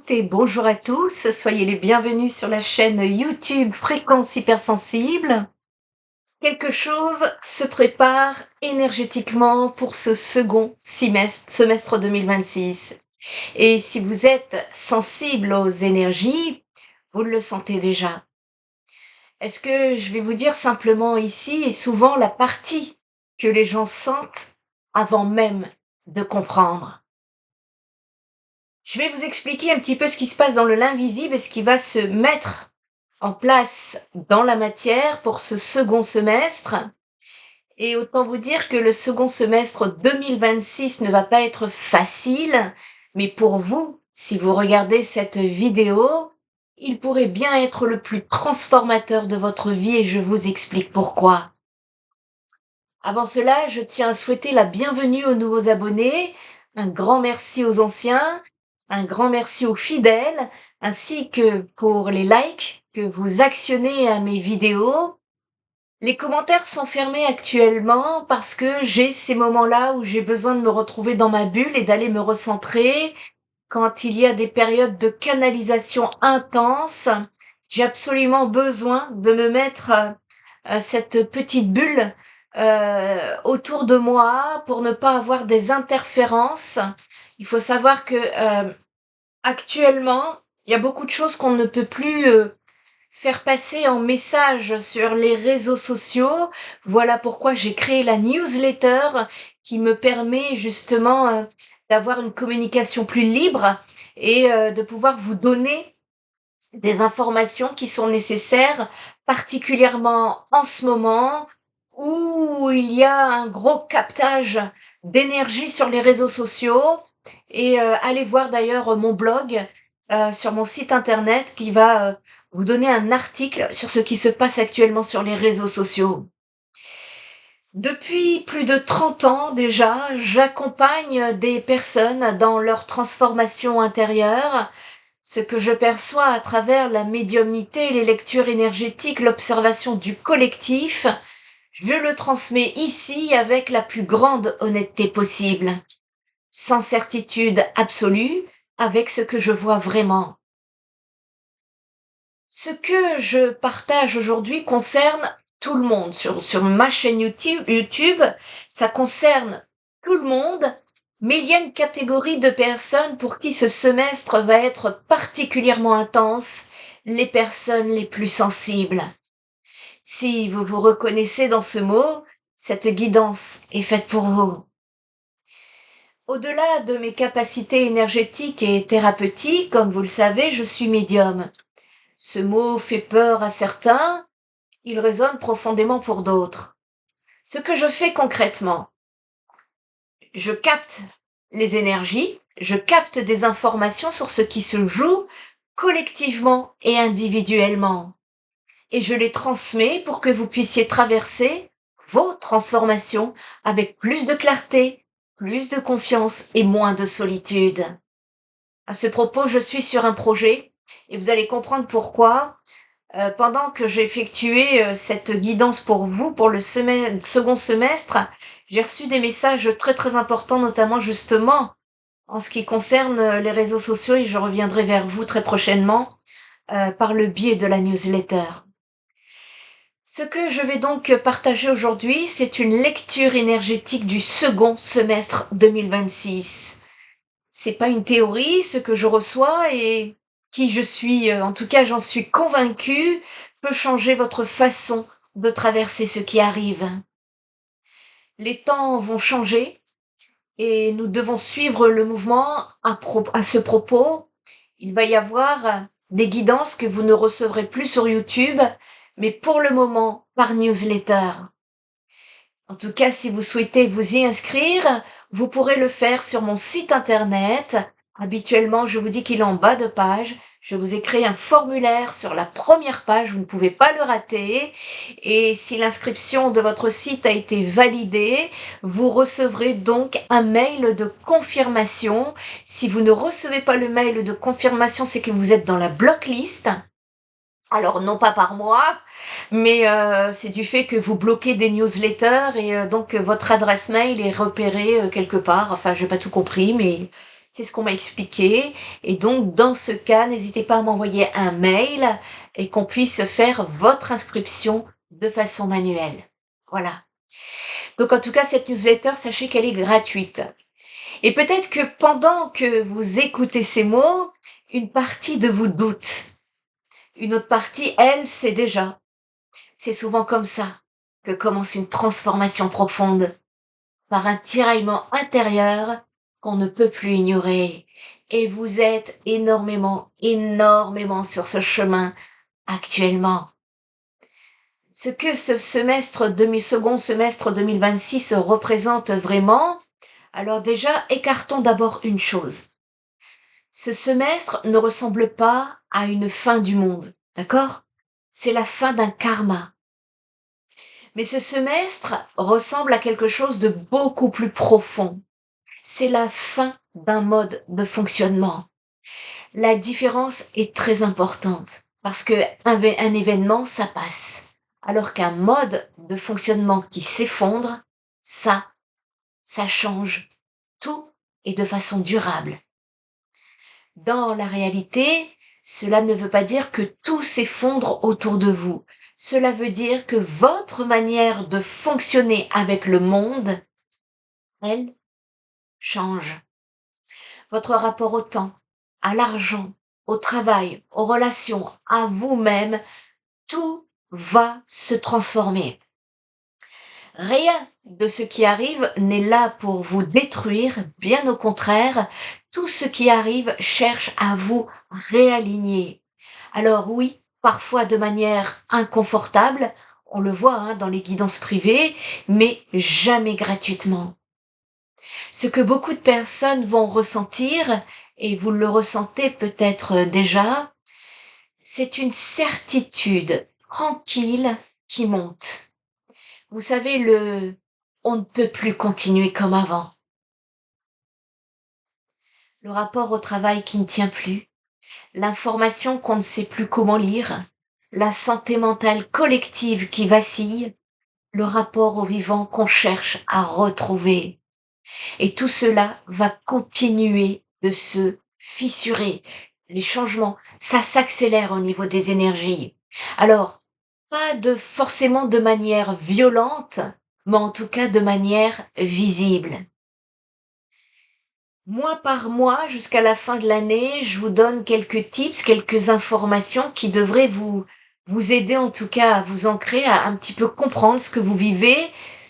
et bonjour à tous, soyez les bienvenus sur la chaîne YouTube Fréquence Hypersensible. Quelque chose se prépare énergétiquement pour ce second semestre 2026. Et si vous êtes sensible aux énergies, vous le sentez déjà. Est-ce que je vais vous dire simplement ici et souvent la partie que les gens sentent avant même de comprendre? Je vais vous expliquer un petit peu ce qui se passe dans l'invisible et ce qui va se mettre en place dans la matière pour ce second semestre. Et autant vous dire que le second semestre 2026 ne va pas être facile, mais pour vous, si vous regardez cette vidéo, il pourrait bien être le plus transformateur de votre vie et je vous explique pourquoi. Avant cela, je tiens à souhaiter la bienvenue aux nouveaux abonnés, un grand merci aux anciens, un grand merci aux fidèles, ainsi que pour les likes que vous actionnez à mes vidéos. Les commentaires sont fermés actuellement parce que j'ai ces moments-là où j'ai besoin de me retrouver dans ma bulle et d'aller me recentrer. Quand il y a des périodes de canalisation intense, j'ai absolument besoin de me mettre cette petite bulle autour de moi pour ne pas avoir des interférences. Il faut savoir que actuellement, il y a beaucoup de choses qu'on ne peut plus faire passer en message sur les réseaux sociaux. Voilà pourquoi j'ai créé la newsletter qui me permet justement d'avoir une communication plus libre et de pouvoir vous donner des informations qui sont nécessaires, particulièrement en ce moment où il y a un gros captage d'énergie sur les réseaux sociaux. Et allez voir d'ailleurs mon blog sur mon site internet qui va vous donner un article sur ce qui se passe actuellement sur les réseaux sociaux. Depuis plus de 30 ans déjà, j'accompagne des personnes dans leur transformation intérieure. Ce que je perçois à travers la médiumnité, les lectures énergétiques, l'observation du collectif, je le transmets ici avec la plus grande honnêteté possible, sans certitude absolue, avec ce que je vois vraiment. Ce que je partage aujourd'hui concerne tout le monde. Sur ma chaîne YouTube, ça concerne tout le monde, mais il y a une catégorie de personnes pour qui ce semestre va être particulièrement intense, les personnes les plus sensibles. Si vous vous reconnaissez dans ce mot, cette guidance est faite pour vous. Au-delà de mes capacités énergétiques et thérapeutiques, comme vous le savez, je suis médium. Ce mot fait peur à certains, il résonne profondément pour d'autres. Ce que je fais concrètement, je capte les énergies, je capte des informations sur ce qui se joue collectivement et individuellement. Et je les transmets pour que vous puissiez traverser vos transformations avec plus de clarté, plus de confiance et moins de solitude. À ce propos, je suis sur un projet et vous allez comprendre pourquoi. Pendant que j'effectuais cette guidance pour vous, pour le second semestre, j'ai reçu des messages très très importants, notamment justement en ce qui concerne les réseaux sociaux et je reviendrai vers vous très prochainement par le biais de la newsletter. Ce que je vais donc partager aujourd'hui, c'est une lecture énergétique du second semestre 2026. C'est pas une théorie, ce que je reçois et qui je suis, en tout cas j'en suis convaincue, peut changer votre façon de traverser ce qui arrive. Les temps vont changer et nous devons suivre le mouvement à ce propos. Il va y avoir des guidances que vous ne recevrez plus sur YouTube, mais pour le moment par newsletter. En tout cas, si vous souhaitez vous y inscrire, vous pourrez le faire sur mon site internet. Habituellement, je vous dis qu'il est en bas de page. Je vous ai créé un formulaire sur la première page, vous ne pouvez pas le rater. Et si l'inscription de votre site a été validée, vous recevrez donc un mail de confirmation. Si vous ne recevez pas le mail de confirmation, c'est que vous êtes dans la blocklist. Alors non pas par moi, mais c'est du fait que vous bloquez des newsletters et donc votre adresse mail est repérée quelque part. Enfin, j'ai pas tout compris, mais C'est ce qu'on m'a expliqué et donc dans ce cas, n'hésitez pas à m'envoyer un mail et qu'on puisse faire votre inscription de façon manuelle. Voilà. Donc en tout cas, cette newsletter, sachez qu'elle est gratuite. Et peut-être que pendant que vous écoutez ces mots, une partie de vous doute. Une autre partie, elle, sait déjà. C'est souvent comme ça que commence une transformation profonde, par un tiraillement intérieur qu'on ne peut plus ignorer. Et vous êtes énormément, énormément sur ce chemin actuellement. Ce que ce second semestre 2026 représente vraiment, alors déjà, écartons d'abord une chose. Ce semestre ne ressemble pas à une fin du monde, d'accord? C'est la fin d'un karma. Mais ce semestre ressemble à quelque chose de beaucoup plus profond. C'est la fin d'un mode de fonctionnement. La différence est très importante parce que un événement, ça passe. Alors qu'un mode de fonctionnement qui s'effondre, ça change tout et de façon durable. Dans la réalité, cela ne veut pas dire que tout s'effondre autour de vous. Cela veut dire que votre manière de fonctionner avec le monde, elle, change. Votre rapport au temps, à l'argent, au travail, aux relations, à vous-même, tout va se transformer. Rien de ce qui arrive n'est là pour vous détruire, bien au contraire, tout ce qui arrive cherche à vous réaligner. Alors oui, parfois de manière inconfortable, on le voit dans les guidances privées, mais jamais gratuitement. Ce que beaucoup de personnes vont ressentir, et vous le ressentez peut-être déjà, c'est une certitude tranquille qui monte. Vous savez, on ne peut plus continuer comme avant. Le rapport au travail qui ne tient plus, l'information qu'on ne sait plus comment lire, la santé mentale collective qui vacille, le rapport au vivant qu'on cherche à retrouver. Et tout cela va continuer de se fissurer. Les changements, ça s'accélère au niveau des énergies. Alors, pas forcément de manière violente, mais en tout cas de manière visible. Mois par mois, jusqu'à la fin de l'année, je vous donne quelques tips, quelques informations qui devraient vous aider en tout cas à vous ancrer, à un petit peu comprendre ce que vous vivez,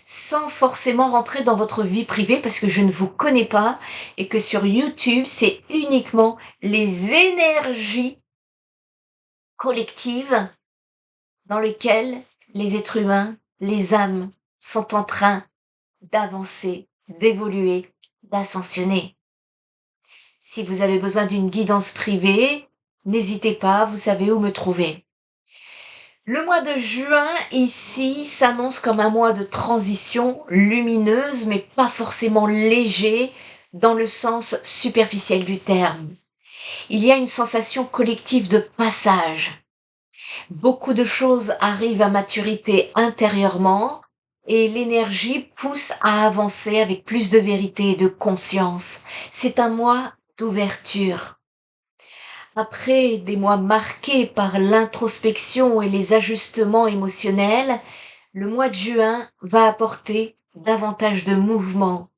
sans forcément rentrer dans votre vie privée parce que je ne vous connais pas et que sur YouTube, c'est uniquement les énergies collectives dans lesquelles les êtres humains, les âmes sont en train d'avancer, d'évoluer, d'ascensionner. Si vous avez besoin d'une guidance privée, n'hésitez pas, vous savez où me trouver. Le mois de juin, ici, s'annonce comme un mois de transition lumineuse, mais pas forcément léger, dans le sens superficiel du terme. Il y a une sensation collective de passage. Beaucoup de choses arrivent à maturité intérieurement, et l'énergie pousse à avancer avec plus de vérité et de conscience. C'est un mois d'ouverture. Après des mois marqués par l'introspection et les ajustements émotionnels, le mois de juin va apporter davantage de mouvement,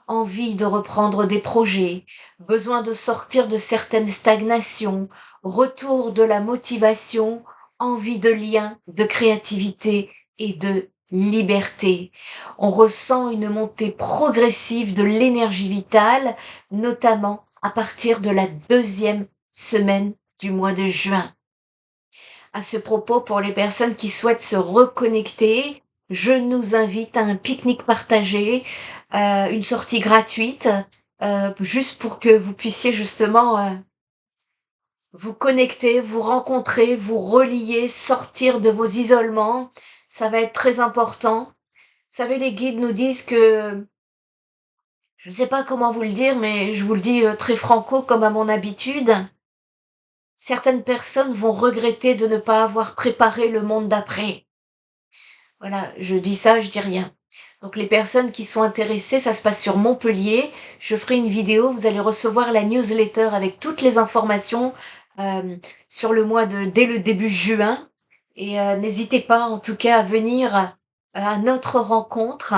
envie de reprendre des projets, besoin de sortir de certaines stagnations, retour de la motivation, envie de lien, de créativité et de liberté. On ressent une montée progressive de l'énergie vitale, notamment à partir de la deuxième semaine du mois de juin. À ce propos, pour les personnes qui souhaitent se reconnecter, je nous invite à un pique-nique partagé, une sortie gratuite, juste pour que vous puissiez justement vous connecter, vous rencontrer, vous relier, sortir de vos isolements. Ça va être très important. Vous savez, les guides nous disent que, je ne sais pas comment vous le dire, mais je vous le dis très franco comme à mon habitude, certaines personnes vont regretter de ne pas avoir préparé le monde d'après. Voilà, je dis ça, je dis rien. Donc les personnes qui sont intéressées, ça se passe sur Montpellier. Je ferai une vidéo, vous allez recevoir la newsletter avec toutes les informations sur le mois dès le début juin. Et n'hésitez pas en tout cas à venir à notre rencontre.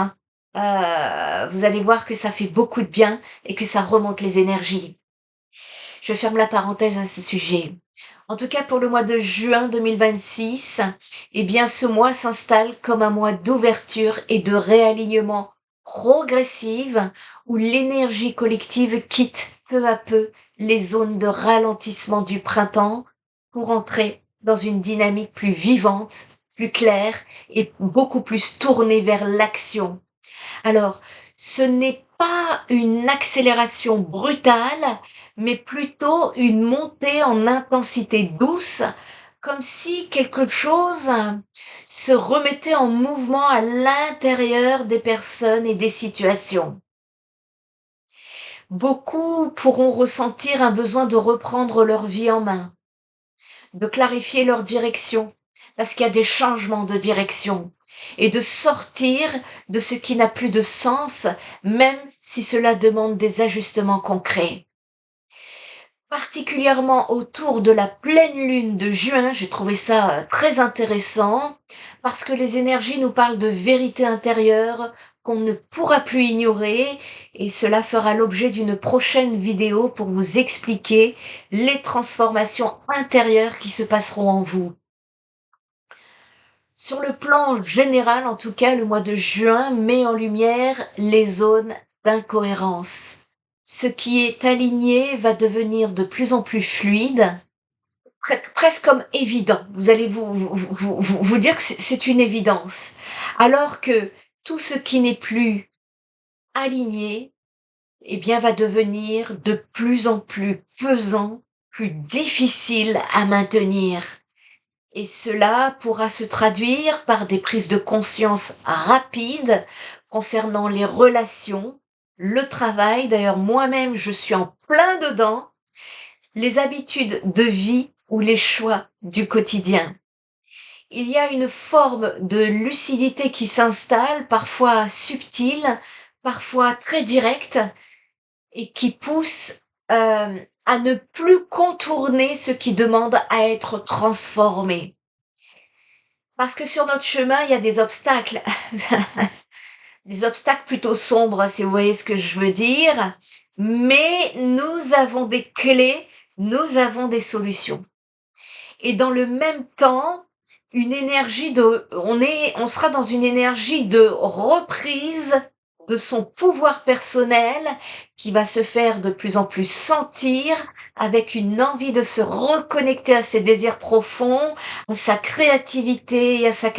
Vous allez voir que ça fait beaucoup de bien et que ça remonte les énergies. Je ferme la parenthèse à ce sujet. En tout cas, pour le mois de juin 2026, eh bien, ce mois s'installe comme un mois d'ouverture et de réalignement progressive où l'énergie collective quitte peu à peu les zones de ralentissement du printemps pour entrer dans une dynamique plus vivante, plus claire et beaucoup plus tournée vers l'action. Alors, ce n'est pas une accélération brutale, mais plutôt une montée en intensité douce, comme si quelque chose se remettait en mouvement à l'intérieur des personnes et des situations. Beaucoup pourront ressentir un besoin de reprendre leur vie en main, de clarifier leur direction, parce qu'il y a des changements de direction, et de sortir de ce qui n'a plus de sens, même si cela demande des ajustements concrets. Particulièrement autour de la pleine lune de juin, j'ai trouvé ça très intéressant, parce que les énergies nous parlent de vérité intérieure qu'on ne pourra plus ignorer, et cela fera l'objet d'une prochaine vidéo pour vous expliquer les transformations intérieures qui se passeront en vous. Sur le plan général, en tout cas, le mois de juin met en lumière les zones d'incohérence. Ce qui est aligné va devenir de plus en plus fluide, presque comme évident. Vous allez vous dire que c'est une évidence. Alors que tout ce qui n'est plus aligné, eh bien, va devenir de plus en plus pesant, plus difficile à maintenir. Et cela pourra se traduire par des prises de conscience rapides concernant les relations, le travail, d'ailleurs moi-même je suis en plein dedans, les habitudes de vie ou les choix du quotidien. Il y a une forme de lucidité qui s'installe, parfois subtile, parfois très directe, et qui pousse à ne plus contourner ce qui demande à être transformé. Parce que sur notre chemin, il y a des obstacles. Des obstacles plutôt sombres, si vous voyez ce que je veux dire. Mais nous avons des clés, nous avons des solutions. Et dans le même temps, on sera dans une énergie de reprise de son pouvoir personnel qui va se faire de plus en plus sentir avec une envie de se reconnecter à ses désirs profonds, à sa créativité et à sa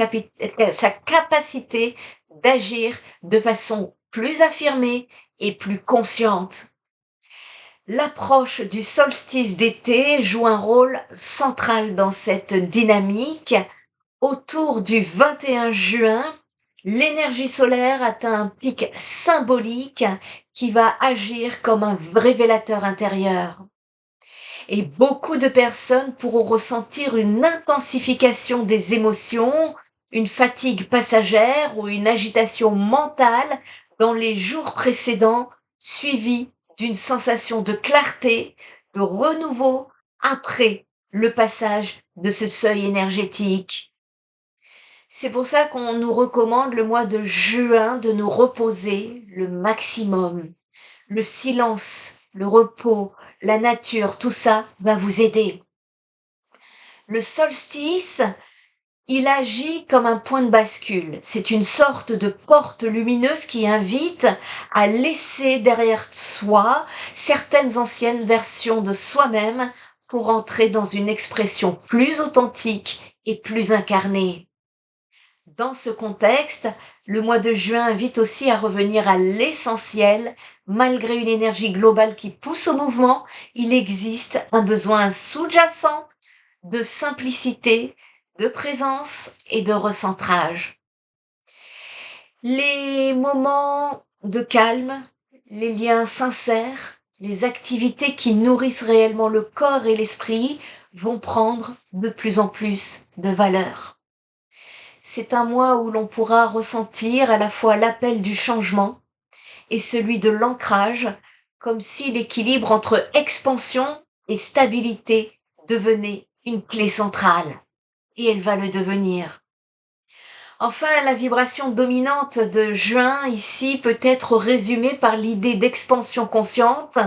capacité d'agir de façon plus affirmée et plus consciente. L'approche du solstice d'été joue un rôle central dans cette dynamique. Autour du 21 juin, l'énergie solaire atteint un pic symbolique qui va agir comme un révélateur intérieur. Et beaucoup de personnes pourront ressentir une intensification des émotions, une fatigue passagère ou une agitation mentale dans les jours précédents, suivie d'une sensation de clarté, de renouveau après le passage de ce seuil énergétique. C'est pour ça qu'on nous recommande le mois de juin de nous reposer le maximum. Le silence, le repos, la nature, tout ça va vous aider. Le solstice, il agit comme un point de bascule. C'est une sorte de porte lumineuse qui invite à laisser derrière soi certaines anciennes versions de soi-même pour entrer dans une expression plus authentique et plus incarnée. Dans ce contexte, le mois de juin invite aussi à revenir à l'essentiel. Malgré une énergie globale qui pousse au mouvement, il existe un besoin sous-jacent de simplicité, de présence et de recentrage. Les moments de calme, les liens sincères, les activités qui nourrissent réellement le corps et l'esprit vont prendre de plus en plus de valeur. c'est un mois où l'on pourra ressentir à la fois l'appel du changement et celui de l'ancrage, comme si l'équilibre entre expansion et stabilité devenait une clé centrale. Et elle va le devenir. Enfin, la vibration dominante de juin ici peut être résumée par l'idée d'expansion consciente.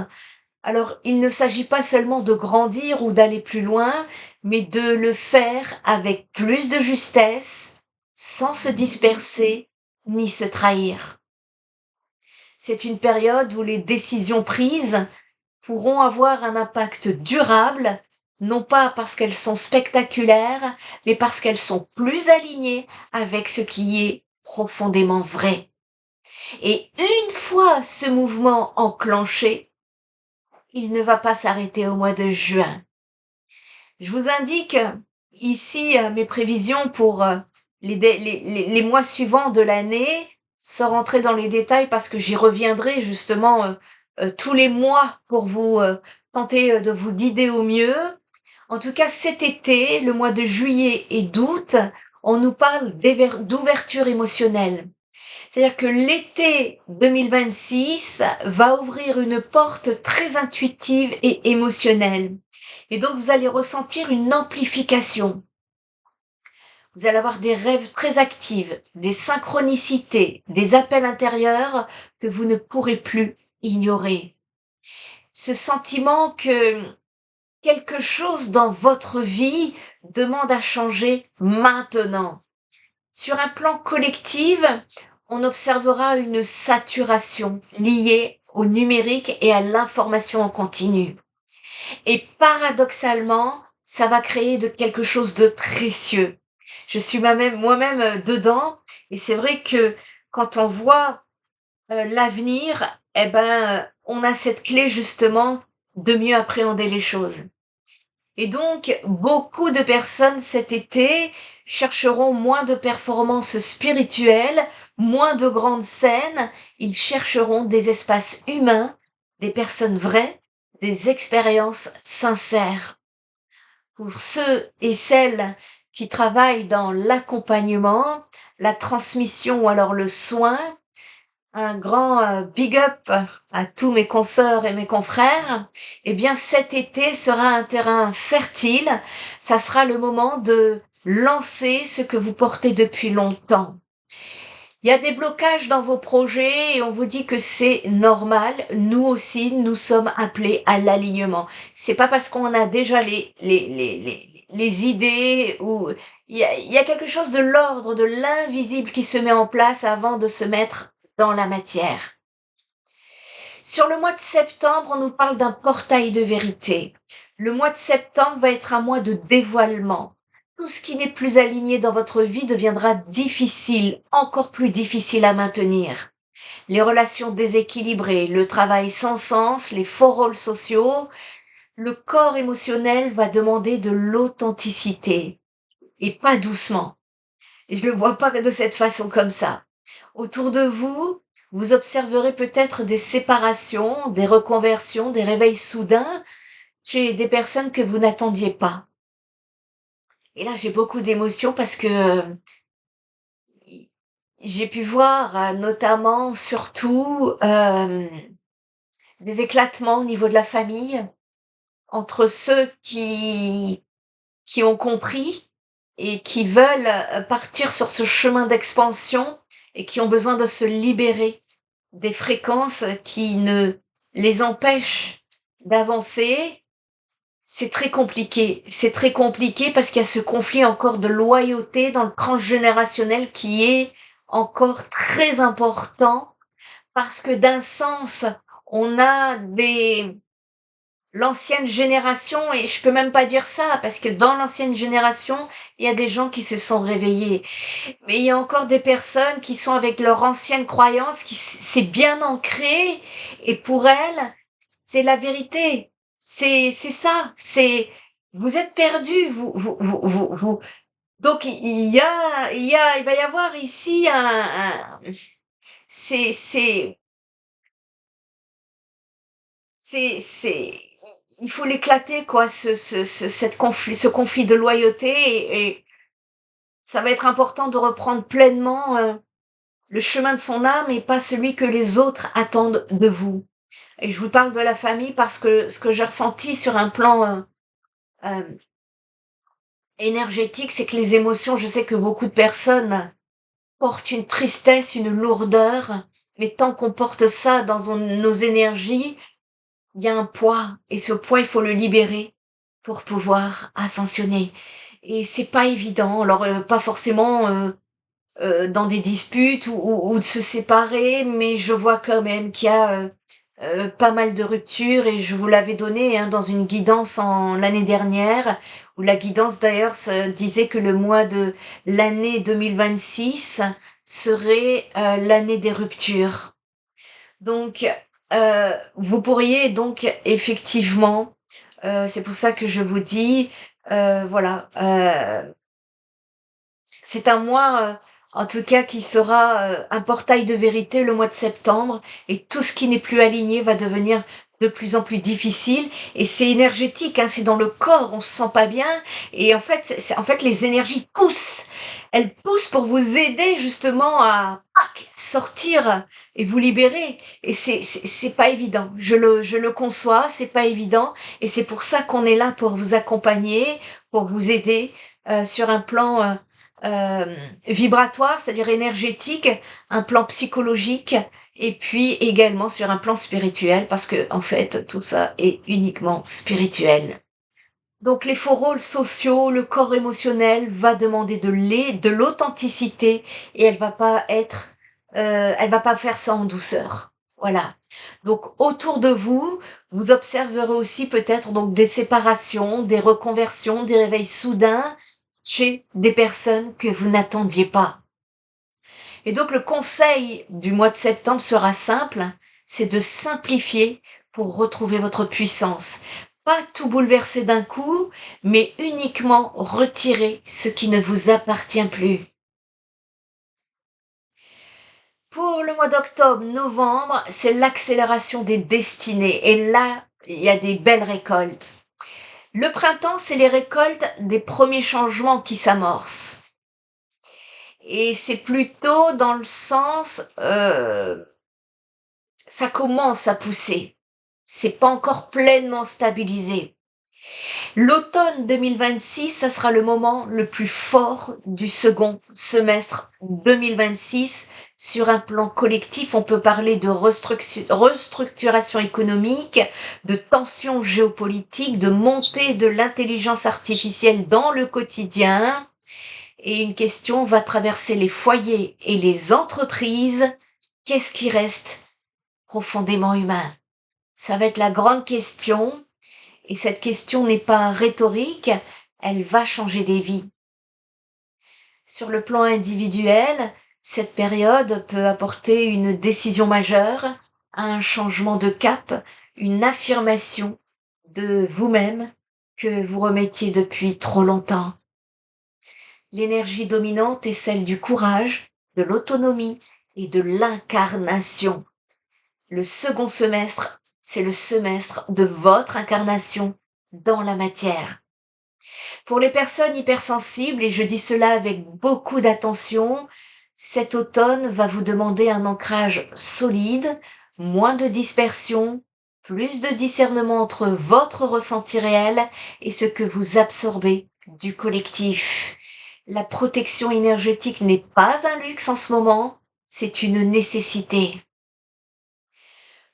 Alors, il ne s'agit pas seulement de grandir ou d'aller plus loin, mais de le faire avec plus de justesse, sans se disperser ni se trahir. C'est une période où les décisions prises pourront avoir un impact durable, non pas parce qu'elles sont spectaculaires, mais parce qu'elles sont plus alignées avec ce qui est profondément vrai. Et une fois ce mouvement enclenché, il ne va pas s'arrêter au mois de juin. Je vous indique ici mes prévisions pour les mois suivants de l'année, sans rentrer dans les détails parce que j'y reviendrai justement tous les mois pour vous tenter de vous guider au mieux. En tout cas, cet été, le mois de juillet et d'août, on nous parle d'ouverture émotionnelle. C'est-à-dire que l'été 2026 va ouvrir une porte très intuitive et émotionnelle. Et donc, vous allez ressentir une amplification. Vous allez avoir des rêves très actifs, des synchronicités, des appels intérieurs que vous ne pourrez plus ignorer. Ce sentiment que quelque chose dans votre vie demande à changer maintenant. Sur un plan collectif, on observera une saturation liée au numérique et à l'information en continu. Et paradoxalement, ça va créer de quelque chose de précieux. Je suis moi-même dedans, et c'est vrai que quand on voit l'avenir, on a cette clé justement de mieux appréhender les choses. Et donc, beaucoup de personnes cet été chercheront moins de performances spirituelles, moins de grandes scènes, ils chercheront des espaces humains, des personnes vraies, des expériences sincères. Pour ceux et celles qui travaillent dans l'accompagnement, la transmission ou alors le soin, un grand big up à tous mes consoeurs et mes confrères. Eh bien, cet été sera un terrain fertile. Ça sera le moment de lancer ce que vous portez depuis longtemps. Il y a des blocages dans vos projets et on vous dit que c'est normal. Nous aussi, nous sommes appelés à l'alignement. C'est pas parce qu'on a déjà les idées ou il y a quelque chose de l'ordre de l'invisible qui se met en place avant de se mettre dans la matière. Sur le mois de septembre, on nous parle d'un portail de vérité. Le mois de septembre va être un mois de dévoilement. Tout ce qui n'est plus aligné dans votre vie deviendra difficile, encore plus difficile à maintenir. Les relations déséquilibrées, le travail sans sens, les faux rôles sociaux, le corps émotionnel va demander de l'authenticité. Et pas doucement. Et je le vois pas de cette façon comme ça. Autour de vous, vous observerez peut-être des séparations, des reconversions, des réveils soudains chez des personnes que vous n'attendiez pas. Et là, j'ai beaucoup d'émotions parce que j'ai pu voir notamment, surtout, des éclatements au niveau de la famille entre ceux qui ont compris et qui veulent partir sur ce chemin d'expansion et qui ont besoin de se libérer des fréquences qui ne les empêchent d'avancer. C'est très compliqué. C'est très compliqué parce qu'il y a ce conflit encore de loyauté dans le transgénérationnel qui est encore très important parce que d'un sens, on a l'ancienne génération, et je peux même pas dire ça, parce que dans l'ancienne génération, il y a des gens qui se sont réveillés. Mais il y a encore des personnes qui sont avec leur ancienne croyance, qui c'est bien ancré, et pour elles, c'est la vérité. C'est ça. Vous êtes perdus, vous. Donc, il va y avoir ici c'est, c'est, c'est, il faut l'éclater, quoi, ce conflit de loyauté, et Ça va être important de reprendre pleinement, le chemin de son âme et pas celui que les autres attendent de vous. Et je vous parle de la famille parce que ce que j'ai ressenti sur un plan, hem, énergétique, c'est que les émotions, je sais que beaucoup de personnes portent une tristesse, une lourdeur, mais tant qu'on porte ça dans nos énergies, il y a un poids et ce poids, il faut le libérer pour pouvoir ascensionner et c'est pas évident. Alors, pas forcément, dans des disputes ou de se séparer, mais je vois quand même qu'il y a, pas mal de ruptures et je vous l'avais donné, hein, dans une guidance en l'année dernière, où la guidance d'ailleurs disait que le mois de l'année 2026 serait l'année des ruptures. Donc, vous pourriez donc effectivement, c'est pour ça que je vous dis, voilà, c'est un mois, en tout cas, qui sera un portail de vérité le mois de septembre, et tout ce qui n'est plus aligné va devenir de plus en plus difficile. Et c'est énergétique, hein, c'est dans le corps, on se sent pas bien. Et en fait, en fait, les énergies poussent. Elles poussent pour vous aider justement à sortir et vous libérer. Et c'est pas évident. Je le conçois, c'est pas évident. Et c'est pour ça qu'on est là pour vous accompagner, pour vous aider sur un plan vibratoire, c'est-à-dire énergétique, un plan psychologique, et puis également sur un plan spirituel, parce que en fait, tout ça est uniquement spirituel. Donc les faux rôles sociaux, le corps émotionnel va demander de l'authenticité, et elle va pas faire ça en douceur. Voilà. Donc autour de vous, vous observerez aussi peut-être donc des séparations, des reconversions, des réveils soudains chez des personnes que vous n'attendiez pas. Et donc le conseil du mois de septembre sera simple, c'est de simplifier pour retrouver votre puissance. Pas tout bouleverser d'un coup, mais uniquement retirer ce qui ne vous appartient plus. Pour le mois d'octobre, novembre, c'est l'accélération des destinées. Et là, il y a des belles récoltes. Le printemps, c'est les récoltes des premiers changements qui s'amorcent. Et c'est plutôt dans le sens, ça commence à pousser. C'est pas encore pleinement stabilisé. L'automne 2026, ça sera le moment le plus fort du second semestre 2026. Sur un plan collectif, on peut parler de restructuration économique, de tensions géopolitiques, de montée de l'intelligence artificielle dans le quotidien. Et une question va traverser les foyers et les entreprises. Qu'est-ce qui reste profondément humain? Ça va être la grande question. Et cette question n'est pas rhétorique, elle va changer des vies. Sur le plan individuel, cette période peut apporter une décision majeure, un changement de cap, une affirmation de vous-même que vous remettiez depuis trop longtemps. L'énergie dominante est celle du courage, de l'autonomie et de l'incarnation. Le second semestre, c'est le semestre de votre incarnation dans la matière. Pour les personnes hypersensibles, et je dis cela avec beaucoup d'attention, cet automne va vous demander un ancrage solide, moins de dispersion, plus de discernement entre votre ressenti réel et ce que vous absorbez du collectif. La protection énergétique n'est pas un luxe en ce moment, c'est une nécessité.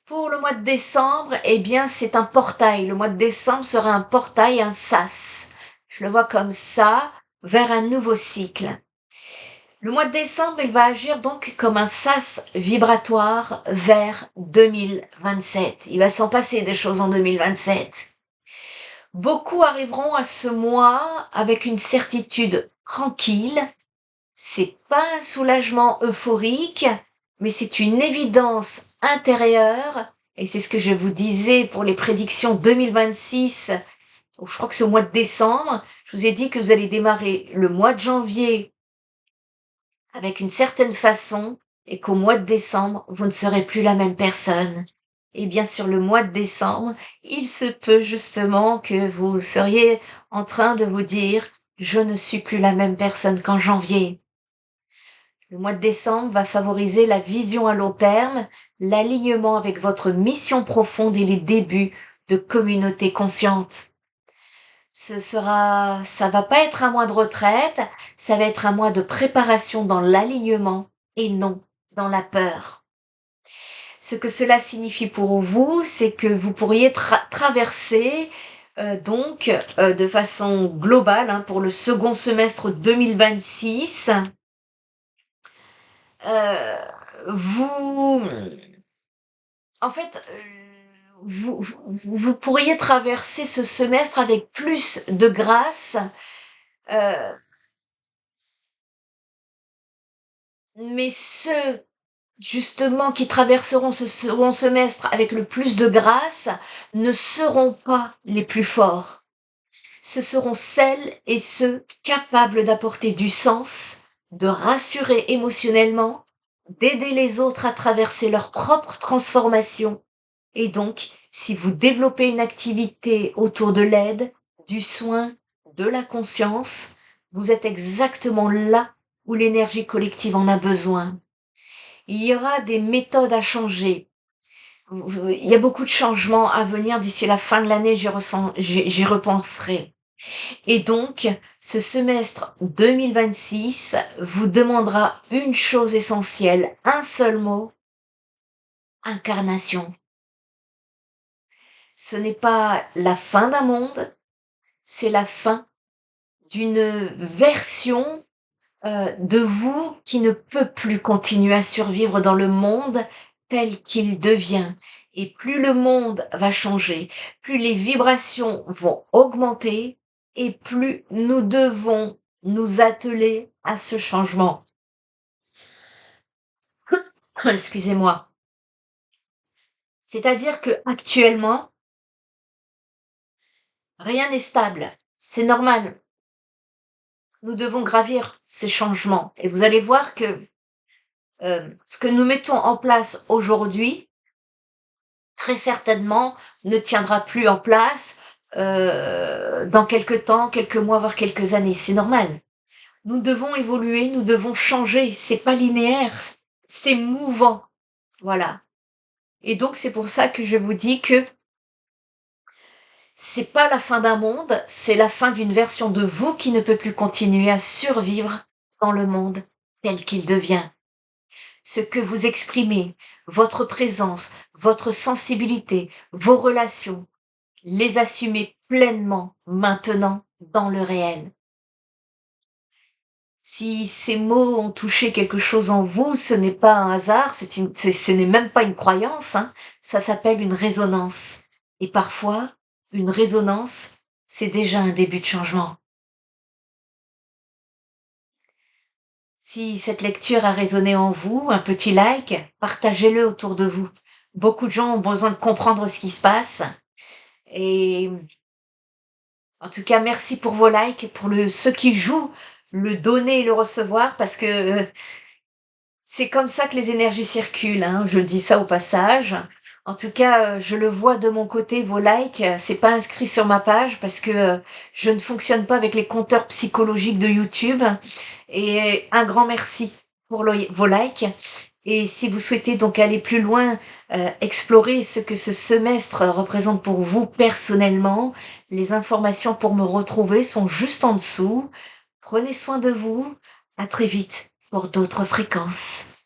Pour le mois de décembre, eh bien, c'est un portail. Le mois de décembre sera un portail, un sas. Je le vois comme ça, vers un nouveau cycle. Le mois de décembre, il va agir donc comme un sas vibratoire vers 2027. Il va s'en passer des choses en 2027. Beaucoup arriveront à ce mois avec une certitude tranquille. C'est pas un soulagement euphorique, mais c'est une évidence intérieure. Et c'est ce que je vous disais pour les prédictions 2026. Je crois que c'est au mois de décembre. Je vous ai dit que vous allez démarrer le mois de janvier avec une certaine façon et qu'au mois de décembre, vous ne serez plus la même personne. Et bien sur le mois de décembre, il se peut justement que vous seriez en train de vous dire je ne suis plus la même personne qu'en janvier. Le mois de décembre va favoriser la vision à long terme, l'alignement avec votre mission profonde et les débuts de communauté consciente. Ça va pas être un mois de retraite, ça va être un mois de préparation dans l'alignement et non dans la peur. Ce que cela signifie pour vous, c'est que vous pourriez traverser de façon globale, hein, pour le second semestre 2026, euh, vous, en fait, vous pourriez traverser ce semestre avec plus de grâce, euh, mais ceux justement qui traverseront ce second semestre avec le plus de grâce ne seront pas les plus forts. Ce seront celles et ceux capables d'apporter du sens, de rassurer émotionnellement, d'aider les autres à traverser leur propre transformation. Et donc, si vous développez une activité autour de l'aide, du soin, de la conscience, vous êtes exactement là où l'énergie collective en a besoin. Il y aura des méthodes à changer. Il y a beaucoup de changements à venir d'ici la fin de l'année, j'y repenserai. Et donc, ce semestre 2026 vous demandera une chose essentielle, un seul mot, incarnation. Ce n'est pas la fin d'un monde, c'est la fin d'une version de vous qui ne peut plus continuer à survivre dans le monde tel qu'il devient. Et plus le monde va changer, plus les vibrations vont augmenter et plus nous devons nous atteler à ce changement. Excusez-moi. C'est-à-dire que actuellement, rien n'est stable. C'est normal. Nous devons gravir ces changements. Et vous allez voir que ce que nous mettons en place aujourd'hui, très certainement, ne tiendra plus en place dans quelques temps, quelques mois, voire quelques années. C'est normal. Nous devons évoluer, nous devons changer. C'est pas linéaire, c'est mouvant. Voilà. Et donc c'est pour ça que je vous dis que c'est pas la fin d'un monde, c'est la fin d'une version de vous qui ne peut plus continuer à survivre dans le monde tel qu'il devient. Ce que vous exprimez, votre présence, votre sensibilité, vos relations, les assumer pleinement maintenant dans le réel. Si ces mots ont touché quelque chose en vous, ce n'est pas un hasard, ce n'est même pas une croyance, hein, ça s'appelle une résonance. Et parfois, une résonance, c'est déjà un début de changement. Si cette lecture a résonné en vous, un petit like, partagez-le autour de vous. Beaucoup de gens ont besoin de comprendre ce qui se passe. Et en tout cas, merci pour vos likes, pour ceux qui jouent le donner et le recevoir, parce que c'est comme ça que les énergies circulent, hein. Je dis ça au passage. En tout cas, je le vois de mon côté, vos likes, c'est pas inscrit sur ma page parce que je ne fonctionne pas avec les compteurs psychologiques de YouTube. Et un grand merci pour vos likes. Et si vous souhaitez donc aller plus loin, explorer ce que ce semestre représente pour vous personnellement, les informations pour me retrouver sont juste en dessous. Prenez soin de vous. À très vite pour d'autres fréquences.